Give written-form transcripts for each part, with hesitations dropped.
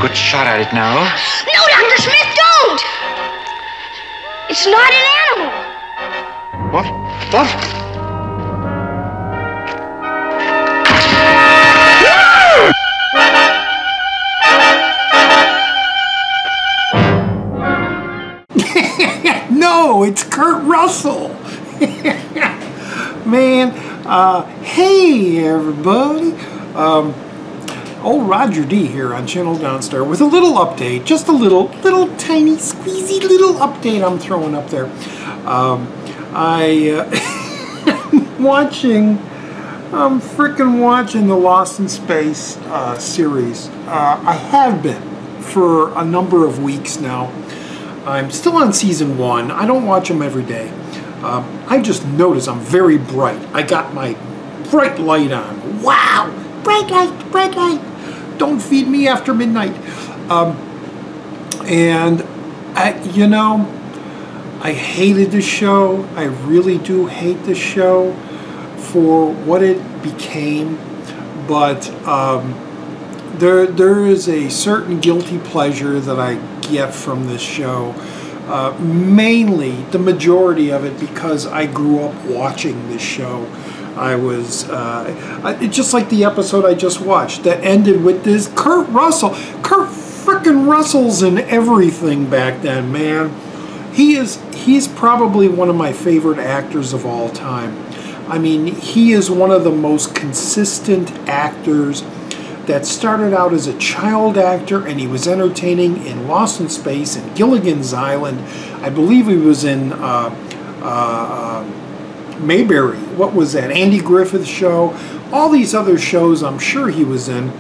good shot at it now. No, Dr. Smith, don't! It's not an animal. What? What? No, it's Kurt Russell. Man, hey everybody. Old Roger D here on Channel Donstar with a little update, just a little tiny squeezy little update I'm throwing up there. I'm frickin' watching the Lost in Space series. I have been for a number of weeks now. I'm still on season 1. I don't watch them every day. I just notice I'm very bright. I got my bright light on. Wow! Bright light, bright light. Don't feed me after midnight. And I hated the show. I really do hate the show for what it became. But there is a certain guilty pleasure that I get from this show. Mainly, the majority of it, because I grew up watching this show. I was, just like the episode I just watched that ended with this Kurt Russell. Kurt frickin' Russell's in everything back then, man. He's probably one of my favorite actors of all time. I mean, he is one of the most consistent actors that started out as a child actor, and he was entertaining in Lost in Space and Gilligan's Island. I believe he was in Mayberry. What was that? Andy Griffith Show. All these other shows I'm sure he was in.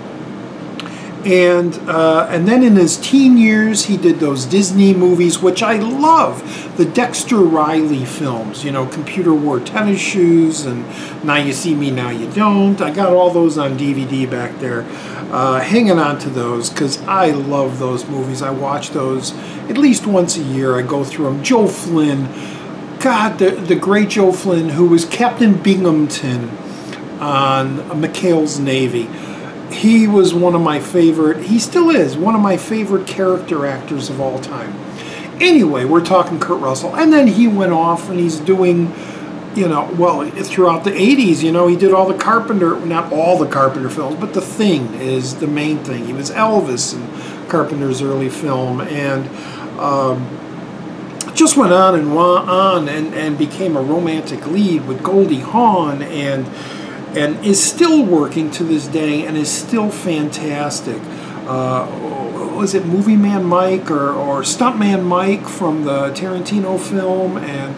And then in his teen years, he did those Disney movies, which I love. The Dexter Riley films, you know, Computer Wore Tennis Shoes, and Now You See Me, Now You Don't. I got all those on DVD back there, hanging on to those, because I love those movies. I watch those at least once a year. I go through them. Joe Flynn. God, the great Joe Flynn, who was Captain Binghamton on McHale's Navy. He was one of my favorite, he still is, one of my favorite character actors of all time. Anyway, we're talking Kurt Russell. And then he went off and he's doing, you know, well, throughout the 80s, you know, he did all the Carpenter, not all the Carpenter films, but The Thing is the main thing. He was Elvis in Carpenter's early film, and just went on and became a romantic lead with Goldie Hawn, and is still working to this day and is still fantastic. Was it Movie Man Mike or Stuntman Mike from the Tarantino film? And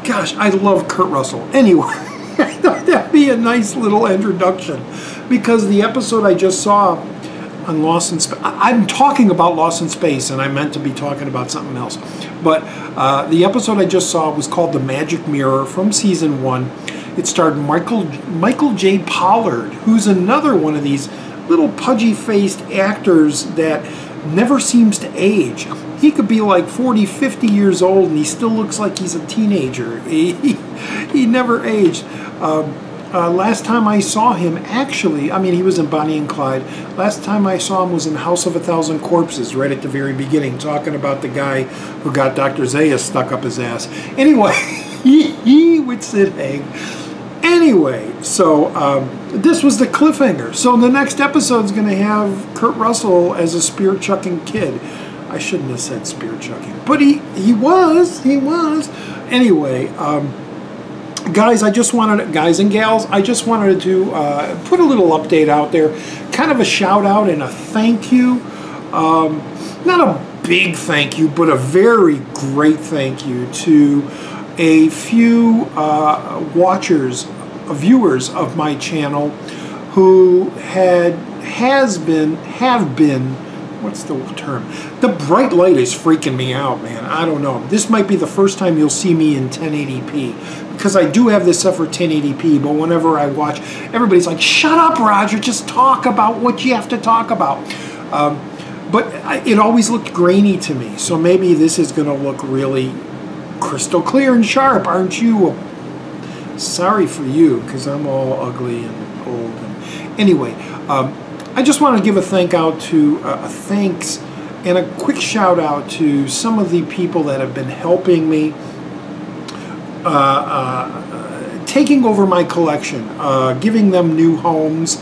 gosh, I love Kurt Russell. Anyway, I thought that'd be a nice little introduction, because the episode I just saw on Lost in Space, I'm talking about Lost in Space, and I meant to be talking about something else. But the episode I just saw was called The Magic Mirror from season 1. It starred Michael J. Pollard, who's another one of these little pudgy-faced actors that never seems to age. He could be like 40, 50 years old, and he still looks like he's a teenager. He never aged. Last time I saw him, actually, I mean, he was in Bonnie and Clyde. Last time I saw him was in House of a Thousand Corpses, right at the very beginning, talking about the guy who got Dr. Zayas stuck up his ass. Anyway, he with Sid Haig. Anyway, so this was the cliffhanger. So the next episode's going to have Kurt Russell as a spear-chucking kid. I shouldn't have said spear-chucking, but he was. Anyway, guys, guys and gals, I just wanted to put a little update out there, kind of a shout-out and a thank you. Not a big thank you, but a very great thank you to a few viewers of my channel who have been, what's the term? The bright light is freaking me out, man. I don't know. This might be the first time you'll see me in 1080p, because I do have this set for 1080p, but whenever I watch, everybody's like, shut up, Roger, just talk about what you have to talk about. But it always looked grainy to me, so maybe this is going to look really crystal clear and sharp, aren't you? Sorry for you, because I'm all ugly and old. Anyway, I just want to give a thanks and a quick shout out to some of the people that have been helping me taking over my collection, giving them new homes.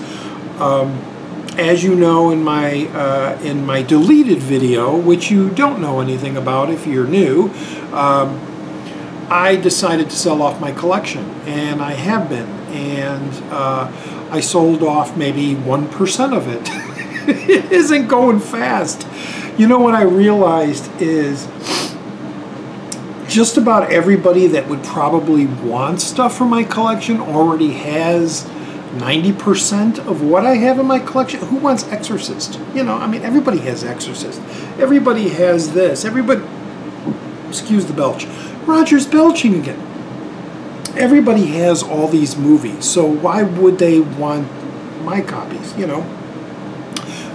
As you know, in my deleted video, which you don't know anything about if you're new, I decided to sell off my collection, and I have been, and I sold off maybe 1% of it. It isn't going fast. You know what I realized is just about everybody that would probably want stuff from my collection already has 90% of what I have in my collection. Who wants Exorcist? You know, I mean, everybody has Exorcist. Everybody has this. Everybody, excuse the belch. Roger's belching again. Everybody has all these movies, so why would they want my copies? You know,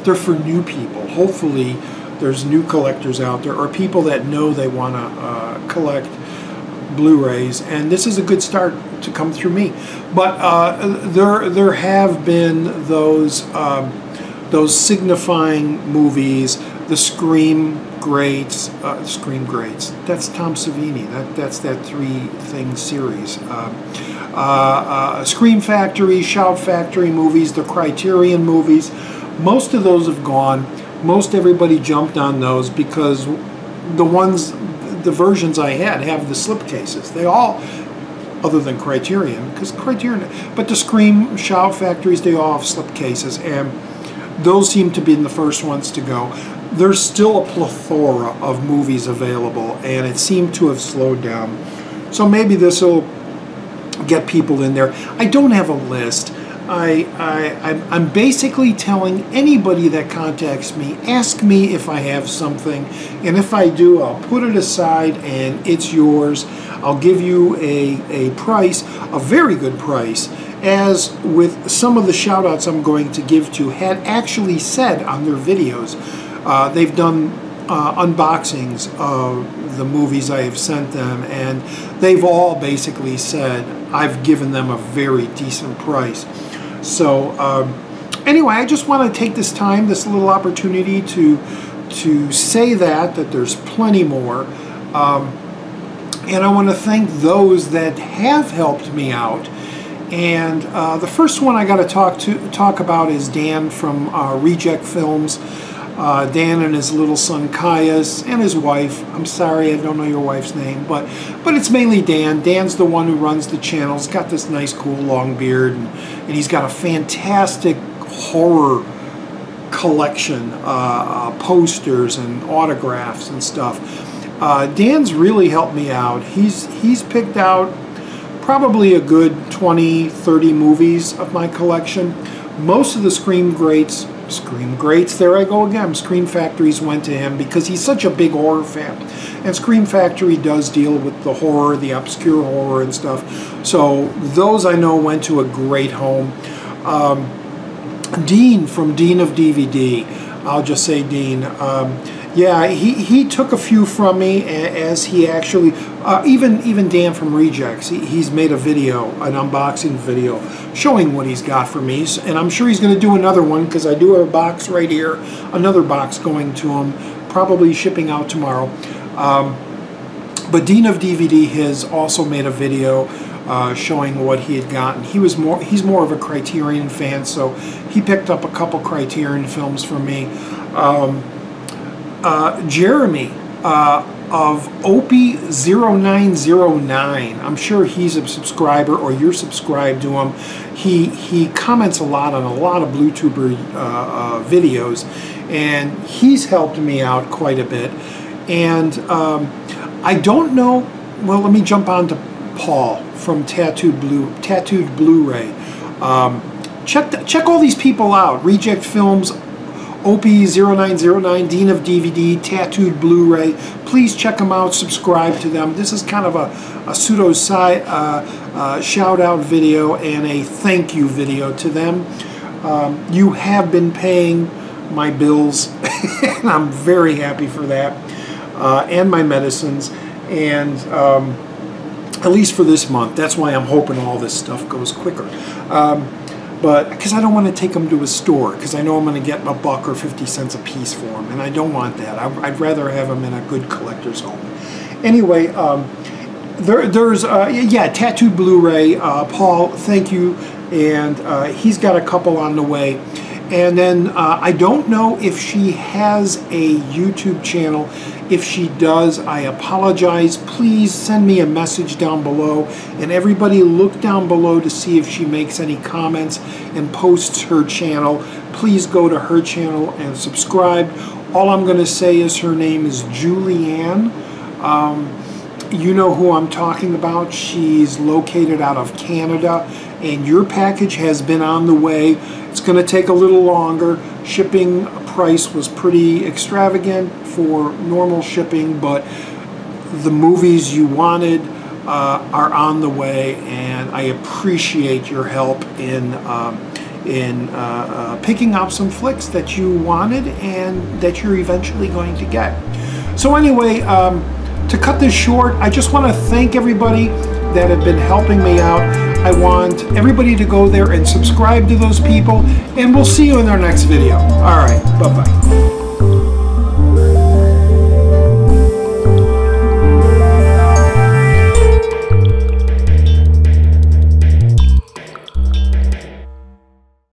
they're for new people. Hopefully there's new collectors out there, or people that know they want to collect Blu-rays, and this is a good start to come through me. But there have been those signifying movies, the Scream greats. That's Tom Savini. That's that 3-thing series. Scream Factory, Shout Factory movies, the Criterion movies. Most of those have gone. Most everybody jumped on those because the versions I had have the slipcases. They all, other than Criterion, because Criterion, but the Scream, Shout Factories, they all have slipcases, and those seem to be the first ones to go. There's still a plethora of movies available, and it seemed to have slowed down. So maybe this will get people in there. I don't have a list. I'm basically telling anybody that contacts me, ask me if I have something, and if I do, I'll put it aside and it's yours. I'll give you a price, a very good price, as with some of the shout-outs I'm going to give to had actually said on their videos. They've done unboxings of the movies I have sent them, and they've all basically said I've given them a very decent price. So anyway, I just want to take this time, this little opportunity to say that there's plenty more. And I want to thank those that have helped me out. And the first one I got to talk about is Dan from Reject Films. Dan and his little son Caius and his wife. I'm sorry, I don't know your wife's name, but it's mainly Dan. Dan's the one who runs the channel. He's got this nice, cool, long beard, and he's got a fantastic horror collection, posters and autographs and stuff. Dan's really helped me out. He's picked out probably a good 20-30 movies of my collection. Most of the Scream greats, there I go again, Scream Factories went to him because he's such a big horror fan. And Scream Factory does deal with the horror, the obscure horror and stuff. So those I know went to a great home. Dean from Dean of DVD, I'll just say Dean. Yeah, he took a few from me, as he actually, even Dan from Rejects, he's made a video, an unboxing video, showing what he's got for me, and I'm sure he's going to do another one, because I do have a box right here, another box going to him, probably shipping out tomorrow. But Dean of DVD has also made a video showing what he had gotten. He's more of a Criterion fan, so he picked up a couple Criterion films from me. Jeremy of Opie0909. I'm sure he's a subscriber, or you're subscribed to him. He comments a lot on a lot of BlueTuber videos, and he's helped me out quite a bit. And I don't know. Well, let me jump on to Paul from Tattooed Blu-ray. Check all these people out. Reject Films, Opie0909, Dean of DVD, Tattooed Blu-ray. Please check them out, subscribe to them. This is kind of a pseudo shout-out video and a thank you video to them. You have been paying my bills, and I'm very happy for that, and my medicines, and at least for this month. That's why I'm hoping all this stuff goes quicker. but because I don't want to take them to a store, because I know I'm going to get $1 or 50 cents a piece for them, and I don't want that. I'd rather have them in a good collector's home. Anyway, there's Tattooed Blu-ray. Paul, thank you, and he's got a couple on the way. And then I don't know if she has a YouTube channel. If she does, I apologize. Please send me a message down below. And everybody look down below to see if she makes any comments and posts her channel. Please go to her channel and subscribe. All I'm going to say is her name is Julianne. You know who I'm talking about. She's located out of Canada, and your package has been on the way. It's going to take a little longer. Shipping price was pretty extravagant for normal shipping, but the movies you wanted are on the way, and I appreciate your help in picking up some flicks that you wanted and that you're eventually going to get. So anyway, to cut this short, I just want to thank everybody that have been helping me out. I want everybody to go there and subscribe to those people, and we'll see you in our next video. All right, bye-bye.